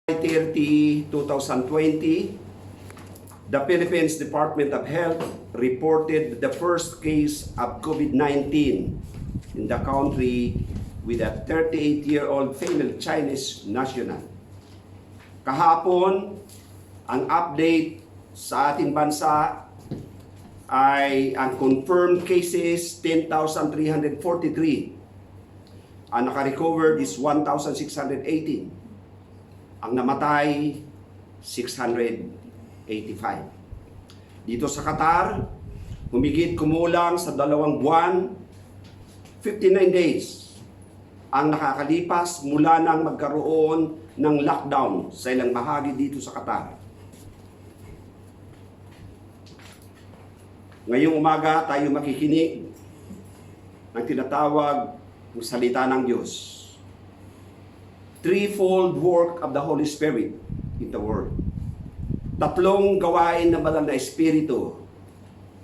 30, 2020, the Philippines Department of Health reported the first case of COVID-19 in the country with a 38-year-old female Chinese national. Kahapon, ang update sa ating bansa ay ang confirmed cases 10,343. Ang naka-recovered is 1,618. Ang namatay, 685. Dito sa Qatar, humigit kumulang sa 2 buwan, 59 days, ang nakakalipas mula nang magkaroon ng lockdown sa ilang bahagi dito sa Qatar. Ngayong umaga, tayo makikinig ng tinatawag ng salita ng Diyos. Threefold work of the Holy Spirit in the world. Tatlong gawain ng banal na Espiritu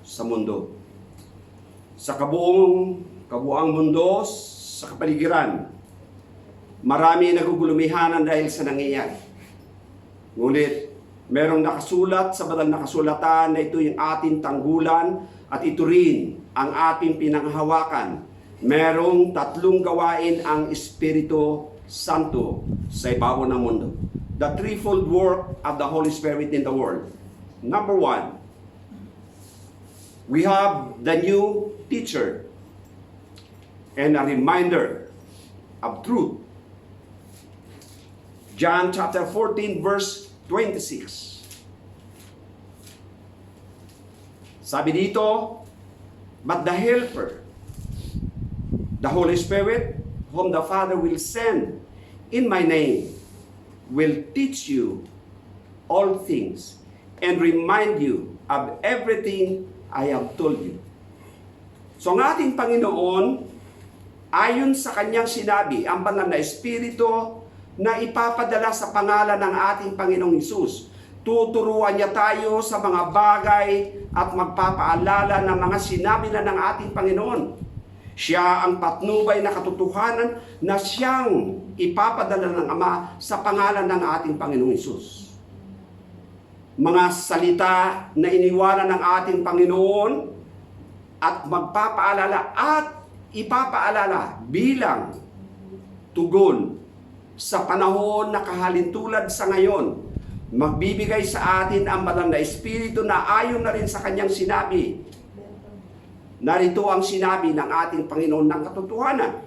sa mundo. Sa kabuang mundo, sa kapaligiran, marami nagugulumihanan dahil sa nangyayari. Ngunit, merong nakasulat sa banal na kasulatan na ito yung ating tanggulan at ito rin ang ating pinanghahawakan. Merong tatlong gawain ang Espiritu Santo sa ibabaw ng mundo. The threefold work of the Holy Spirit in the world. Number 1, we have the new teacher and a reminder of truth. John chapter 14 verse 26. Sabi dito, but the Helper, the Holy Spirit, whom the Father will send in my name, will teach you all things and remind you of everything I have told you. So ang ating Panginoon, ayon sa kanyang sinabi, ang banal na Espiritu na ipapadala sa pangalan ng ating Panginoong Hesus, tuturuan niya tayo sa mga bagay at magpapaalala ng mga sinabi na ng ating Panginoon. Siya ang patnubay na katotohanan na siyang ipapadala ng Ama sa pangalan ng ating Panginoong Hesus. Mga salita na iniwanan ng ating Panginoon at magpapaalala at ipapaalala bilang tugon sa panahon na kahalintulad sa ngayon. Magbibigay sa atin ang banal na Espiritu na ayon na rin sa kanyang sinabi. Narito ang sinabi ng ating Panginoon ng katotohanan.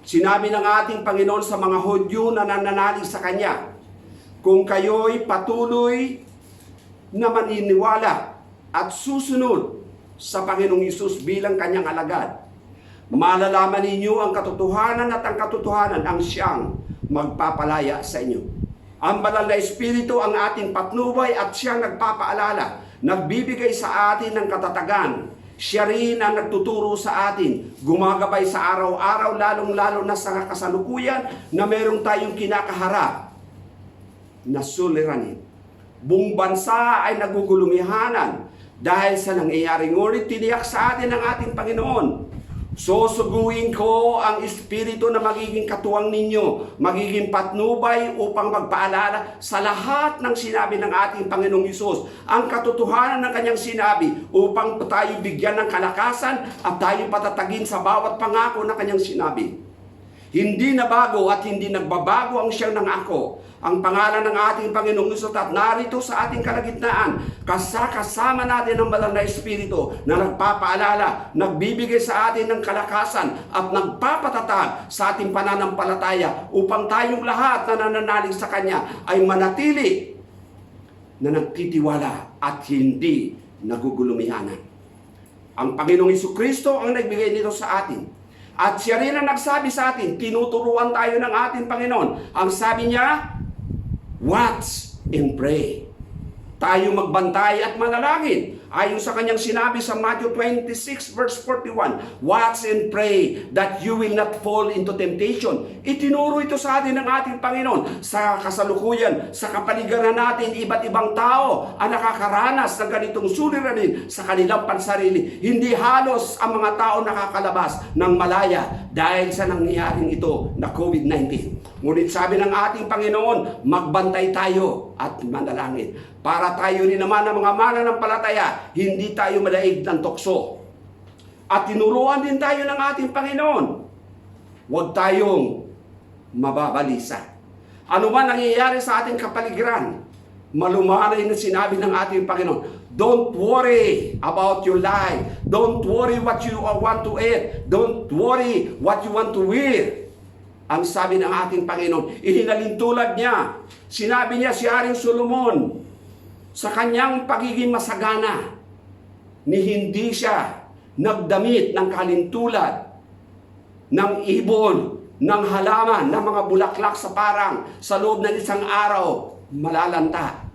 Sinabi ng ating Panginoon sa mga Hudyo na nananalig sa Kanya, kung kayo'y patuloy na maniniwala at susunod sa Panginoong Hesus bilang Kanyang alagad, malalaman ninyo ang katotohanan at ang katotohanan ang siyang magpapalaya sa inyo. Ang banal na Espiritu ang ating patnubay at siyang nagpapaalala, nagbibigay sa atin ng katatagan. Siya rin ang nagtuturo sa atin, gumagabay sa araw-araw, lalong-lalo na sa kasalukuyan na merong tayong kinakaharap na suliranin. Buong bansa ay nagugulumihanan dahil sa nangyayari. Ngunit tiniyak sa atin ng ating Panginoon, susuguin ko ang Espiritu na magiging katuwang ninyo, magiging patnubay upang magpaalala sa lahat ng sinabi ng ating Panginoong Hesus, ang katotohanan ng kanyang sinabi upang tayo bigyan ng kalakasan at tayo patatagin sa bawat pangako na kanyang sinabi. Hindi na bago at hindi nagbabago ang siyang nangako. Ang pangalan ng ating Panginoong Hesus at narito sa ating kalagitnaan, kasama natin ang banal na Espiritu na nagpapaalala, nagbibigay sa atin ng kalakasan at nagpapatatag sa ating pananampalataya upang tayong lahat na nananalig sa Kanya ay manatili na nagtitiwala at hindi nagugulumihanan. Ang Panginoong Hesukristo ang nagbigay nito sa atin. At siya rin ang nagsabi sa atin, tinuturuan tayo ng ating Panginoon. Ang sabi niya, watch and pray. Tayo magbantay at manalangin. Ayon sa kanyang sinabi sa Matthew 26 verse 41, watch and pray that you will not fall into temptation. Itinuro ito sa atin ng ating Panginoon. Sa kasalukuyan, sa kapaligiran natin, iba't ibang tao ang nakakaranas ng ganitong suliranin sa kanilang pansarili. Hindi halos ang mga tao nakakalabas ng malaya dahil sa nangyayaring ito na COVID-19. Ngunit sabi ng ating Panginoon, magbantay tayo at manalangin para tayo rin naman ng mga mananampalataya, hindi tayo malaig ng tukso. At tinuruan din tayo ng ating Panginoon, huwag tayong mababalisa. Ano man nangyayari sa ating kapaligiran, malumanay na sinabi ng ating Panginoon, don't worry about your life. Don't worry what you want to eat. Don't worry what you want to wear. Ang sabi ng ating Panginoon, ihinalintulad niya. Sinabi niya si Haring Solomon, sa kanyang pagiging masagana, ni hindi siya nagdamit ng kalintulad, ng ibon, ng halaman, ng mga bulaklak sa parang, sa loob ng isang araw, malalanta.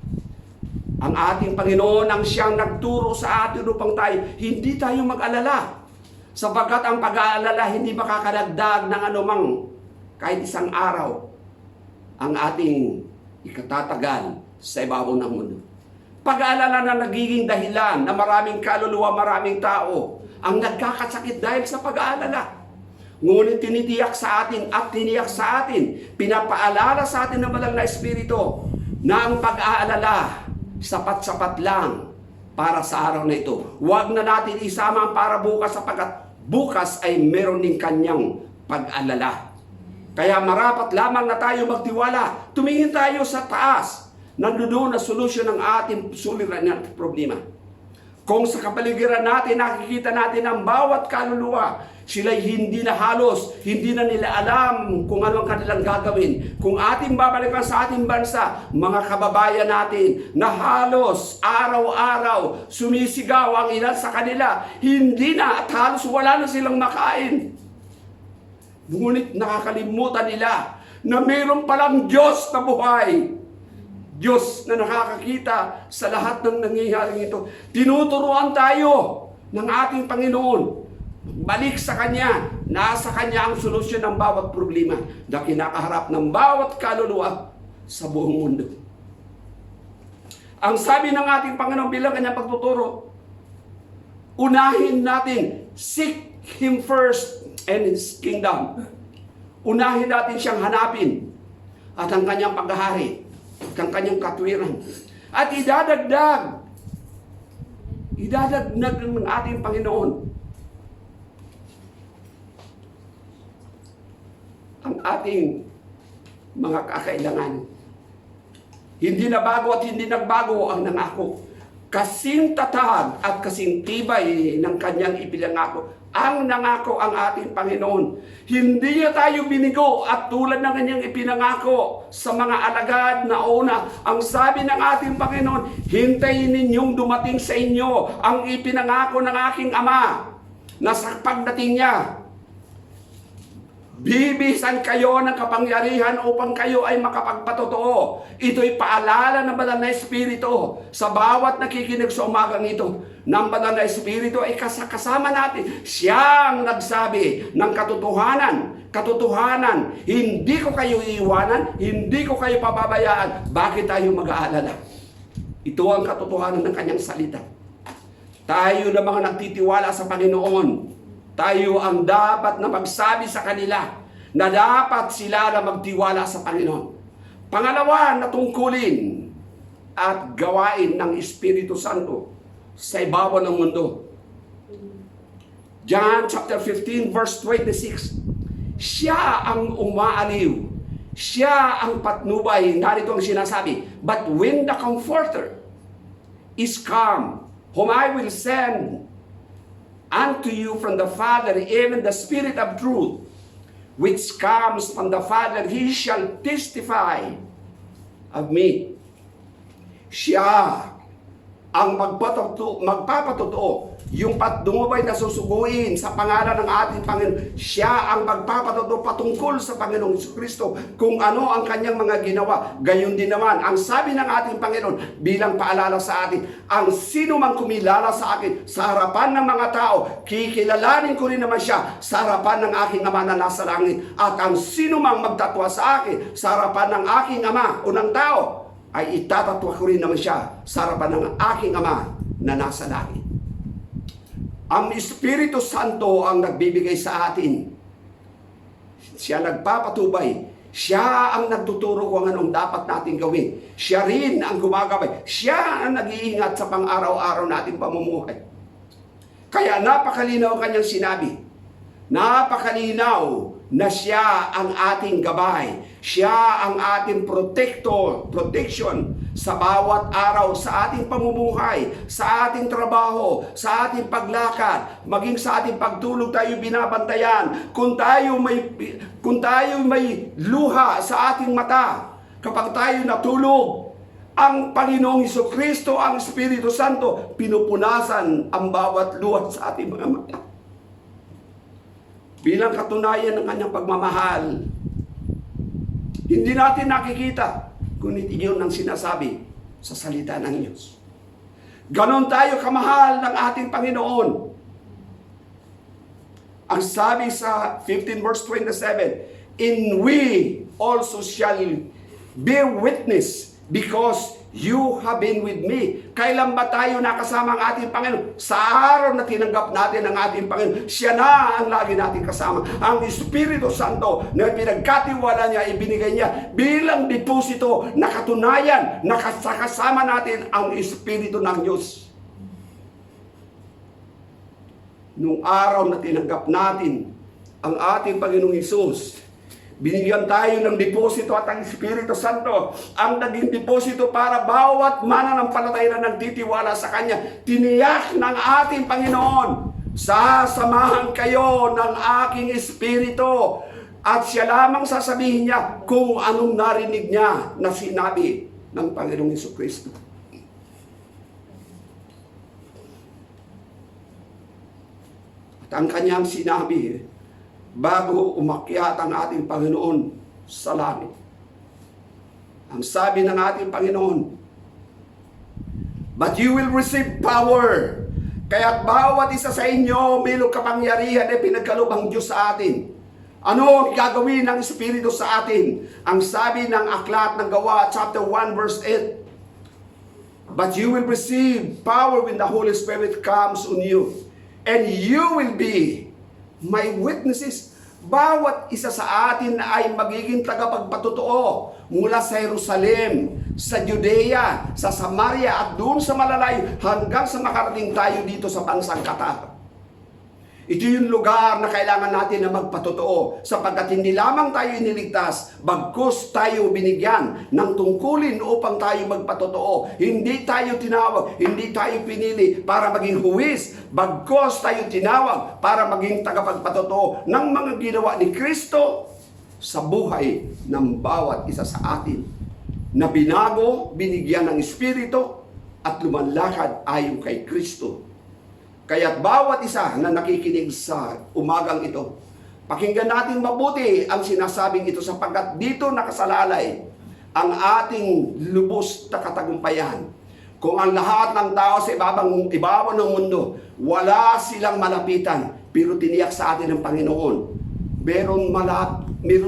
Ang ating Panginoon ang siyang nagturo sa atin upang tayo, hindi tayo mag-alala. Sapagkat ang pag-aalala hindi makakadagdag ng anumang kahit isang araw ang ating ikatatagal sa ibabaw ng mundo. Pag-aalala na nagiging dahilan na maraming kaluluwa, maraming tao ang nagkakasakit dahil sa pag-aalala. Ngunit tinitiyak sa atin at tiniyak sa atin, pinapaalala sa atin ng banal na Espiritu na ang pag-aalala sapat-sapat lang para sa araw na ito. Huwag na natin isama ang para bukas sapagkat bukas ay meron din kanyang pag-alala. Kaya marapat lamang na tayo magtiwala. Tumingin tayo sa taas. Nandoon na solusyon ng ating suliranin at problema. Kung sa kapaligiran natin, nakikita natin ang bawat kaluluwa, sila'y hindi na halos, hindi na nila alam kung ano ang kanilang gagawin. Kung ating babalikan sa ating bansa, mga kababayan natin na halos araw-araw sumisigaw ang ilan sa kanila, hindi na at halos wala na silang makain. Ngunit nakakalimutan nila na mayroon palang Diyos na buhay. Diyos na nakakakita sa lahat ng nangyayaring ito. Tinuturuan tayo ng ating Panginoon. Balik sa Kanya. Nasa Kanya ang solusyon ng bawat problema na kinakaharap ng bawat kaluluwa sa buong mundo. Ang sabi ng ating Panginoon bilang Kanyang pagtuturo, unahin natin, seek Him first and His kingdom. Unahin natin siyang hanapin at ang Kanyang paghahari, ang Kanyang katwiran. At idadagdag ng ating Panginoon ang ating mga kakailangan. Hindi na bago at hindi nagbago ang nangako. Kasing tatag at kasing tibay ng Kanyang ipinangako. Ang nangako ang ating Panginoon. Hindi niya tayo binigo at tulad ng Kanyang ipinangako sa mga alagad na una. Ang sabi ng ating Panginoon, hintayin ninyong dumating sa inyo ang ipinangako ng aking Ama na sa pagdating niya, bibisan kayo ng kapangyarihan upang kayo ay makapagpatotoo. Ito'y paalala ng banal na Espiritu sa bawat nakikinig sa umagang ito. Ng banal na Espiritu ay kasama natin. Siyang nagsabi ng katotohanan. Hindi ko kayo iiwanan, hindi ko kayo pababayaan. Bakit tayo mag-aalala? Ito ang katotohanan ng Kanyang salita. Tayo na mga nagtitiwala sa Panginoon, tayo ang dapat na magsabi sa kanila na dapat sila na magtiwala sa Panginoon. Pangalawa na tungkulin at gawain ng Espiritu Santo sa ibabaw ng mundo. John chapter 15 verse 26. Siya ang umaaliw. Siya ang patnubay. Narito ang sinasabi, but when the Comforter is come, whom I will send unto you from the Father, even the Spirit of truth, which comes from the Father, He shall testify of me. Siya ang magpapatotoo yung patnubay na susuguin sa pangalan ng ating Panginoon. Siya ang magpapatotoo patungkol sa Panginoong Jesucristo kung ano ang kanyang mga ginawa. Gayon din naman, ang sabi ng ating Panginoon bilang paalala sa atin, ang sino mang kumilala sa akin sa harapan ng mga tao, kikilalanin ko rin naman siya sa harapan ng aking Ama na nasa langit. At ang sino mang magtatwa sa akin sa harapan ng aking Ama o ng tao, ay itatatwa ko rin naman siya sa harapan ng aking Ama na nasa langit. Ang Espiritu Santo ang nagbibigay sa atin. Siya nagpapatubay. Siya ang nagtuturo kung anong dapat natin gawin. Siya rin ang gumagabay. Siya ang nag-iingat sa pang-araw-araw nating pamumuhay. Kaya napakalinaw ang kanyang sinabi. Napakalinaw na siya ang ating gabay. Siya ang ating protection sa bawat araw, sa ating pamumuhay, sa ating trabaho, sa ating paglakad, maging sa ating pagtulog tayo binabantayan. Kung tayo may luha sa ating mata, kapag tayo natulog, ang Panginoong Jesucristo, ang Espiritu Santo, pinupunasan ang bawat luha sa ating mga mata. Bilang katunayan ng kanyang pagmamahal, hindi natin nakikita, ngunit iyon ang sinasabi sa salita ng Diyos. Ganon tayo kamahal ng ating Panginoon. Ang sabi sa 15 verse 27, "In we also shall bear witness, because you have been with me." Kailan ba tayo nakasama ang ating Panginoon? Sa araw na tinanggap natin ang ating Panginoon. Siya na ang lagi natin kasama. Ang Espiritu Santo na pinagkatiwala niya, ibinigay niya bilang deposito na katunayan na kasama natin ang Espiritu ng Diyos. Nung araw na tinanggap natin ang ating Panginoong Hesus, binigyan tayo ng deposito at ang Espiritu Santo ang naging deposito para bawat mananampalataya na nagtitiwala sa Kanya. Tiniyak ng ating Panginoon, sasamahan kayo ng aking Espiritu, at siya lamang sasabihin niya kung anong narinig niya na sinabi ng Panginoong Jesucristo. At ang kanyang sinabi bago umakyat ang ating Panginoon sa langit. Ang sabi ng ating Panginoon, "But you will receive power." Kaya't bawat isa sa inyo may kapangyarihan ay pinagkaloob ang Diyos sa atin. Ano ang gagawin ng Espiritu sa atin? Ang sabi ng aklat ng Gawa, chapter 1, verse 8, "But you will receive power when the Holy Spirit comes on you, and you will be my witnesses." Bawat isa sa atin ay magiging tagapagpatotoo mula sa Jerusalem, sa Judea, sa Samaria, at doon sa malalayo hanggang sa makarating tayo dito sa bansang Qatar. Ito yung lugar na kailangan natin na magpatotoo, sapagkat hindi lamang tayo iniligtas, bagkus tayo binigyan ng tungkulin upang tayo magpatotoo. Hindi tayo tinawag, hindi tayo pinili para maging huwis, bagkus tayo tinawag para maging tagapagpatotoo ng mga ginawa ni Kristo sa buhay ng bawat isa sa atin, na binago, binigyan ng Espiritu, at lumalakad ayon kay Kristo. Kaya't bawat isa na nakikinig sa umagang ito, pakinggan natin mabuti ang sinasabing ito, sapagkat dito nakasalalay ang ating lubos na katagumpayan. Kung ang lahat ng tao sa ibabaw ng mundo, wala silang malapitan, pero tiniyak sa atin ng Panginoon, meron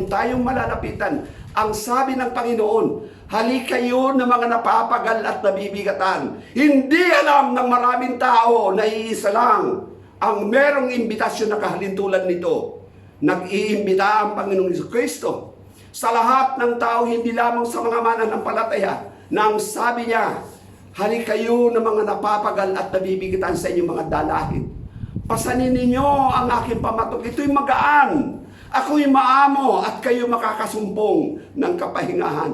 tayong malalapitan. Ang sabi ng Panginoon, "Halika kayo na mga napapagal at nabibigatan." Hindi alam ng maraming tao na iisa lang ang merong imbitasyon na kahalintulad nito. Nag-iimbita ang Panginoong Jesucristo sa lahat ng tao, hindi lamang sa mga mananampalataya, na ang sabi niya, "Halika kayo na mga napapagal at nabibigatan sa inyong mga dalahin. Pasanin ninyo ang aking pamatok. Ito'y magaan. Ako'y maamo at kayo makakasumpong ng kapahingahan."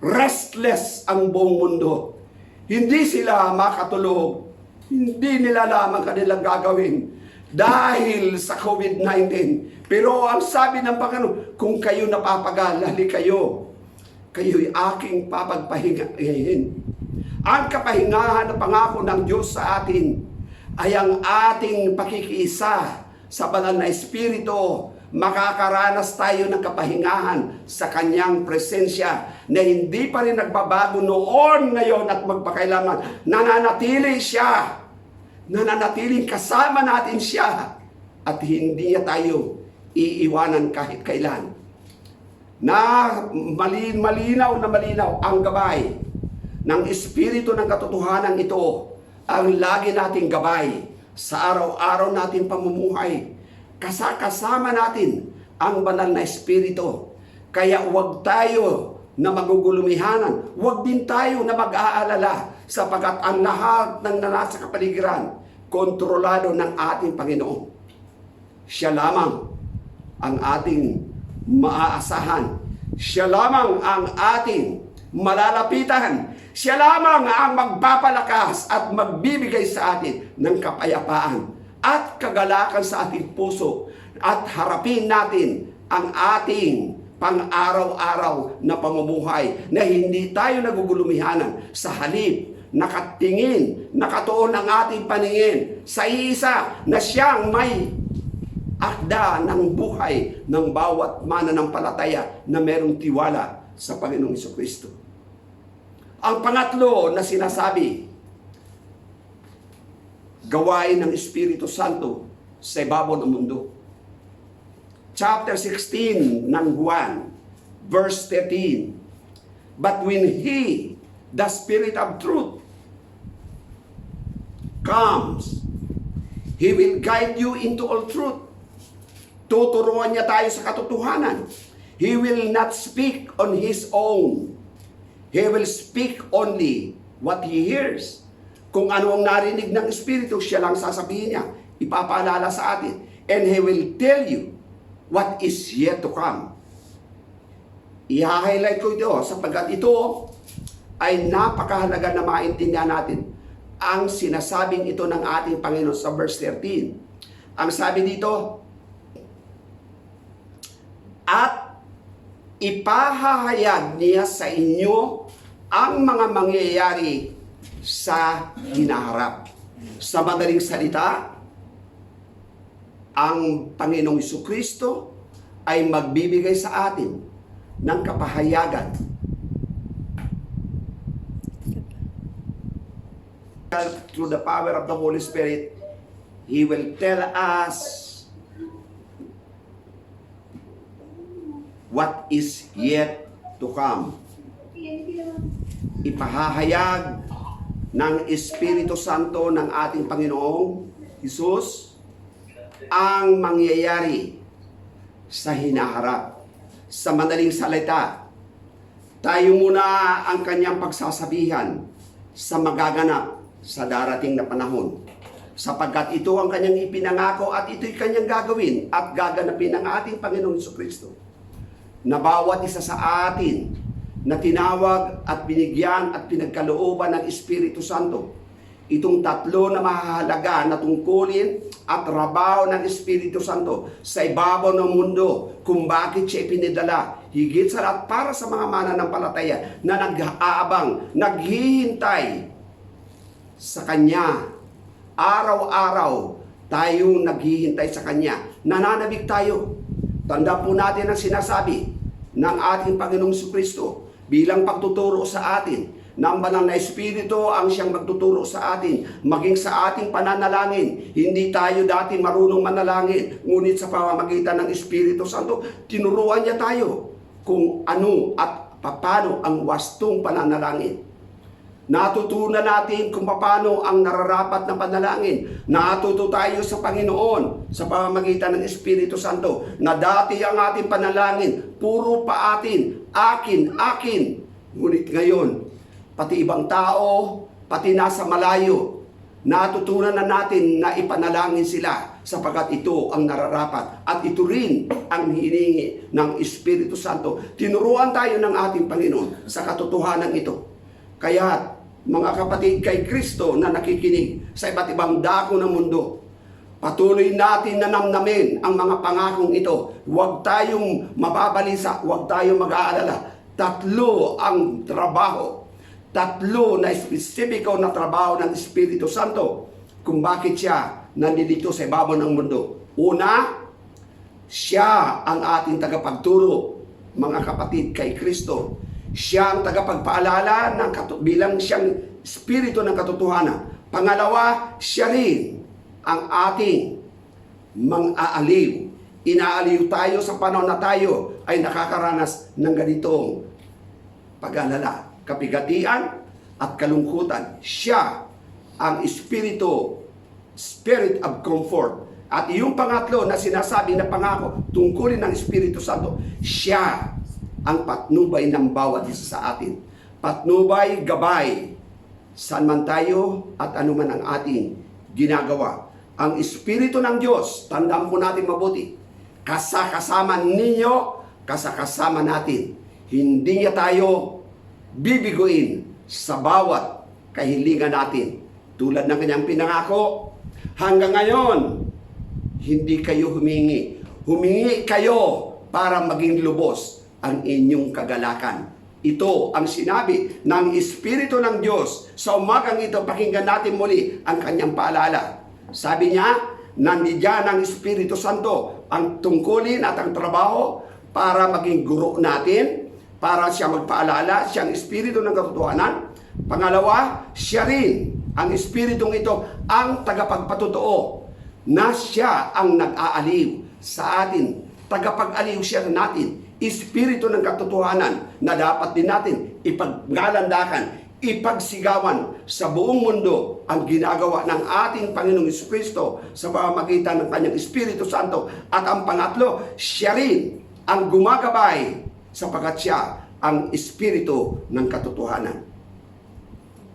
Restless ang buong mundo. Hindi sila makatulog. Hindi nila lamang kanilang gagawin dahil sa COVID-19. Pero ang sabi ng Panginoon, kung kayo napapagal, halika kayo. Kayo'y aking papagpahingahin. Ang kapahingahan na pangako ng Diyos sa atin ay ang ating pakikiisa sa banal na Espiritu. Makakaranas tayo ng kapahingahan sa Kanyang presensya na hindi pa rin nagbabago noon, ngayon at magpakailanman. Nananatili siya. Nananatiling kasama natin siya. At hindi niya tayo iiwanan kahit kailan. Na malinaw ang gabay ng Espiritu ng katotohanan ito ang lagi nating gabay sa araw-araw nating pamumuhay. Kasama natin ang banal na Espiritu. Kaya huwag tayo na magugulumihanan. Huwag din tayo na mag-aalala sapagkat ang lahat ng nasa kapaligiran kontrolado ng ating Panginoon. Siya lamang ang ating maaasahan. Siya lamang ang ating malalapitan. Siya lamang ang magpapalakas at magbibigay sa atin ng kapayapaan at kagalakan sa ating puso at harapin natin ang ating pang-araw-araw na pamumuhay na hindi tayo nagugulumihanan sa halip nakatingin, nakatuon ang ating paningin sa isa na siyang may akda ng buhay ng bawat mananampalataya na merong tiwala sa Panginoong Jesucristo. Ang pangatlo na sinasabi, gawain ng Espiritu Santo sa ibabaw ng mundo. Chapter 16 ng Juan, verse 13. But when He, the Spirit of truth, comes, He will guide you into all truth. Tuturuan niya tayo sa katotohanan. He will not speak on His own. He will speak only what He hears. Kung ano ang narinig ng Espiritu, siya lang sasabihin niya. Ipapaalala sa atin. And He will tell you what is yet to come. I-highlight ko ito sapagkat ito ay napakahalaga na maintindihan natin ang sinasabing ito ng ating Panginoon sa verse 13. Ang sabi dito, at ipahahayag niya sa inyo ang mga mangyayari sa hinaharap. Sa madaling salita, ang Panginoong Jesucristo ay magbibigay sa atin ng kapahayagan through the power of the Holy Spirit. He will tell us what is yet to come. Ipahahayag ng Espiritu Santo ng ating Panginoong Jesus ang mangyayari sa hinaharap. Sa madaling salita, tayo muna ang kanyang pagsasabihan sa magaganap sa darating na panahon. Sapagkat ito ang kanyang ipinangako at ito'y kanyang gagawin at gaganapin ng ating Panginoong Jesucristo. Na bawat isa sa atin na tinawag at binigyan at pinagkalooban ng Espiritu Santo, itong tatlo na mahahalaga na tungkulin at trabaho ng Espiritu Santo sa ibabaw ng mundo kung bakit siya ipinadala, higit sa lahat para sa mga mananampalataya na nag-aabang, naghihintay sa Kanya. Araw-araw tayo naghihintay sa Kanya. Nananabik tayo. Tanda po natin ang sinasabi ng ating Panginoong Jesucristo bilang pagtuturo sa atin na ang banal na Espiritu ang siyang magtuturo sa atin, maging sa ating pananalangin. Hindi tayo dati marunong manalangin, ngunit sa pamamagitan ng Espiritu Santo, tinuruan niya tayo kung ano at paano ang wastong pananalangin. Natutunan natin kung paano ang nararapat na panalangin. Natuto tayo sa Panginoon sa pamamagitan ng Espiritu Santo na dati ang ating panalangin, puro pa atin, akin, akin. Ngunit ngayon, pati ibang tao, pati nasa malayo, natutunan na natin na ipanalangin sila sapagkat ito ang nararapat at ito rin ang hiningi ng Espiritu Santo. Tinuruan tayo ng ating Panginoon sa katotohanan ito. Kaya mga kapatid kay Kristo na nakikinig sa iba't ibang dako ng mundo, patuloy natin na namnamin ang mga pangakong ito. Huwag tayong mababalisa, huwag tayong mag-aalala. Tatlo ang trabaho. Tatlo na espesipiko na trabaho ng Espiritu Santo. kung bakit siya nandito sa ibabaw ng mundo. Una, siya ang ating tagapagturo, mga kapatid, kay Kristo. Siya ang tagapagpaalala bilang siyang Espiritu ng katotohanan. Pangalawa, siya rin ang ating mang-aaliw. Inaaliw tayo sa panahon na tayo ay nakakaranas ng ganitong pag-alala, kabigatian at kalungkutan. Siya ang Espiritu, Spirit of Comfort. At yung pangatlo na sinasabi na pangako tungkulin ng Espiritu Santo, siya ang patnubay ng bawat isa sa atin. Patnubay, gabay, saan man tayo at anuman ang ating ginagawa. Ang Espiritu ng Diyos, tandaan po natin mabuti, kasama ninyo, kasama natin. Hindi niya tayo bibiguin sa bawat kahilingan natin. Tulad ng kanyang pinangako, hanggang ngayon, hindi kayo humingi. Humingi kayo para maging lubos ang inyong kagalakan. Ito ang sinabi ng Espiritu ng Diyos. Sa umagang ito, pakinggan natin muli ang kanyang paalala. Sabi niya, nandiyan ang Espiritu Santo, ang tungkulin at ang trabaho para maging guro natin, para siya magpaalala, siyang Espiritu ng katotohanan. Pangalawa, siya rin, ang Espiritong ito, ang tagapagpatotoo, na siya ang nag-aaliw sa atin. Tagapag-aliw siya natin. Espiritu ng katotohanan na dapat din natin ipaggalandakan, ipagsigawan sa buong mundo ang ginagawa ng ating Panginoong Jesucristo sa pamamagitan ng kanyang Espiritu Santo. At ang pangatlo, siya rin ang gumagabay sapagkat siya ang Espiritu ng katotohanan.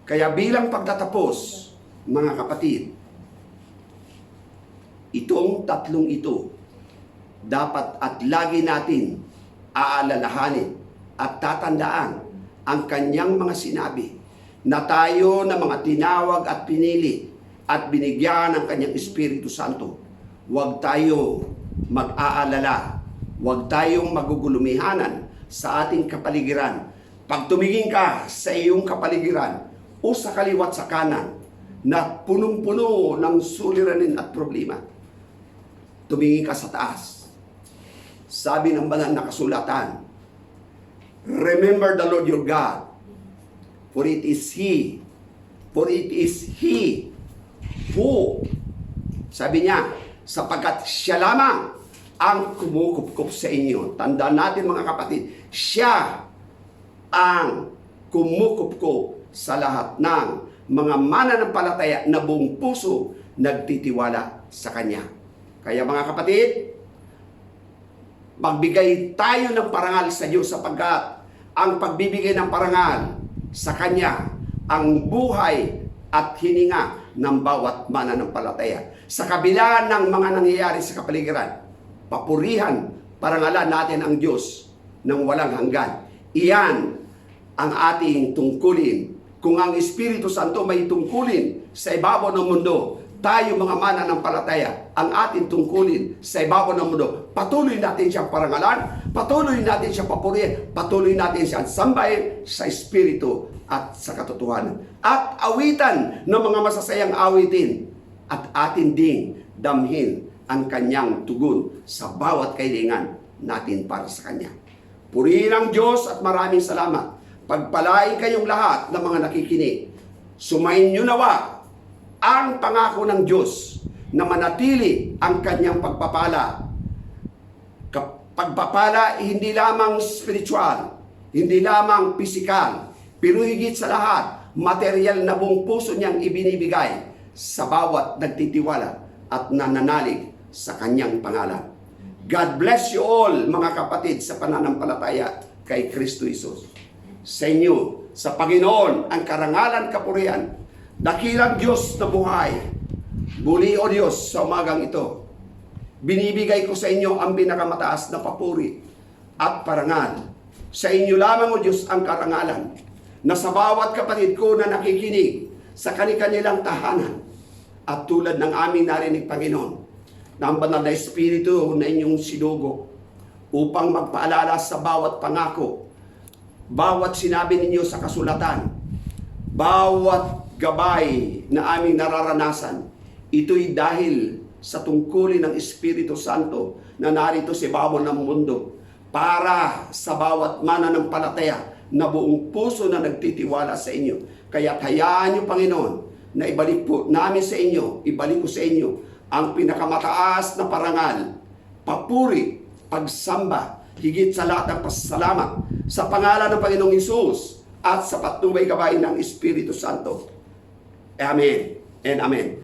Kaya bilang pagtatapos, mga kapatid, itong tatlong ito dapat at lagi natin aalalahanin at tatandaan ang kanyang mga sinabi na tayo na mga tinawag at pinili at binigyan ng kanyang Espiritu Santo. Huwag tayo mag-aalala, huwag tayong magugulumihanan sa ating kapaligiran. Pag tumingin ka sa iyong kapaligiran o sa kaliwat sa kanan na punong-puno ng suliranin at problema, tumingin ka sa taas. Sabi ng banal na kasulatan, remember the Lord your God, for it is He who, sabi niya, sapagkat siya lamang ang kumukupkup sa inyo. Tandaan natin mga kapatid, siya ang kumukupkup sa lahat ng mga mananampalataya na buong puso nagtitiwala sa Kanya. Kaya mga kapatid, magbigay tayo ng parangal sa Diyos sapagkat ang pagbibigay ng parangal sa Kanya ang buhay at hininga ng bawat mananampalataya. Sa kabila ng mga nangyayari sa kapaligiran, papurihan, parangalan natin ang Diyos ng walang hanggan. Iyan ang ating tungkulin. Kung ang Espiritu Santo may tungkulin sa ibabaw ng mundo, tayo mga mananampalataya, ang ating tungkulin sa ibabaw ng mundo, patuloy natin siyang parangalan, patuloy natin siyang papurihan, patuloy natin siyang sambahin sa Espiritu at sa katotohanan. At awitan ng mga masasayang awitin at atin ding damhin ang kanyang tugon sa bawat kailangan natin para sa Kanya. Purihin ang Diyos at maraming salamat. Pagpalain kayong lahat ng mga nakikinig. Sumayin nyo nawa ang pangako ng Diyos na manatili ang kanyang pagpapala. Pagpapala hindi lamang spiritual, hindi lamang pisikal, pero higit sa lahat, material na buong puso niyang ibinibigay sa bawat nagtitiwala at nananalig sa kanyang pangalan. God bless you all, mga kapatid, sa pananampalataya kay Kristo Jesus. Sa inyo, sa Panginoon, ang karangalan, kapurihan, dakilang Diyos na buhay. Muli, O Diyos, sa umagang ito, binibigay ko sa inyo ang pinakamataas na papuri at parangal. Sa inyo lamang, O Diyos, ang karangalan na sa bawat kapatid ko na nakikinig sa kanilang tahanan. At tulad ng aming narinig, Panginoon, na ang banal na Espiritu na inyong sinugo upang magpaalala sa bawat pangako, bawat sinabi ninyo sa kasulatan, bawat gabay na aming nararanasan, Ito'y dahil sa tungkulin ng Espiritu Santo na narito sa ibabaw ng mundo para sa bawat mananampalataya na buong puso na nagtitiwala sa inyo. Kaya hayaan niyo, Panginoon, na ibalik po namin sa inyo, ibalik ko sa inyo ang pinakamataas na parangal, papuri, pagsamba, higit sa lahat ng pasasalamat sa pangalan ng Panginoong Hesus at sa patnubay gabay ng Espiritu Santo. Amen and amen.